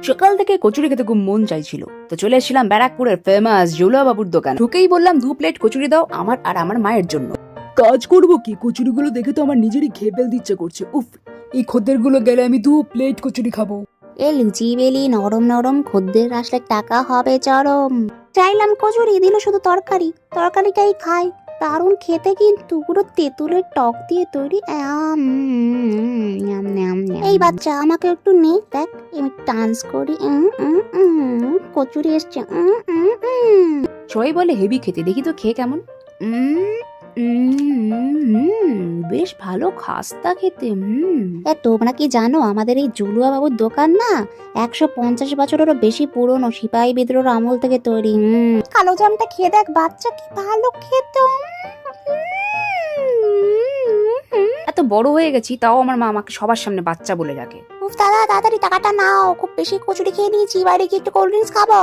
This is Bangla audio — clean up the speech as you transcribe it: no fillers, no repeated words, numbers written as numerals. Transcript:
সকাল থেকে কচুরি খেতে খুব মন চাইছিল, তো চলে এসেছিলাম ব্যারাকপুরের ফেমাস জুলুয়া বাবুর দোকান। ঢুকেই বললাম 2 প্লেট কচুরি দাও আমার আর আমার মায়ের জন্য। কাজ করবো কি, কচুরিগুলো দেখে তো আমার নিজেরই খেয়ে ফেলতে ইচ্ছে করছে। উফ, এই খদ্দেরগুলো গেলে আমি 2 প্লেট কচুরি খাবো। এ লুচি বেলি নরম নরম, খদ্দের আসলে টাকা হবে চরম। চাইলাম কচুরি, দিল শুধু তরকারি, তরকারিটাই খাই। দারুণ খেতে কিন্তু, পুরো তেঁতুলের টক দিয়ে তৈরি। এই বাচ্চা, আমাকে একটু নে, দেখ আমি ডান্স করি। কচুরি এসছে। সবাই বলে হেভি খেতে, দেখি তো খেয়ে কেমন। বেশ ভালো খাস্তা খেতে। তোমরা কি জানো আমাদের এই জুলুয়া বাবুর দোকান না 150 বছরেরও বেশি পুরনো, সিপাহী বিদ্রোহের আমল থেকে তৈরি। কালো জামটা খেয়ে দেখ বাচ্চা, কি ভালো খেতে। এত বড় হয়ে গেছি, তাও আমার মা আমাকে সবার সামনে বাচ্চা বলে ডাকে। উফ দাদা, তাড়াতাড়ি টাকাটা নাও, খুব বেশি কচুরি খেয়ে নিয়েছি, বাইরে গিয়ে একটু কোল্ড ড্রিঙ্কস খাবো।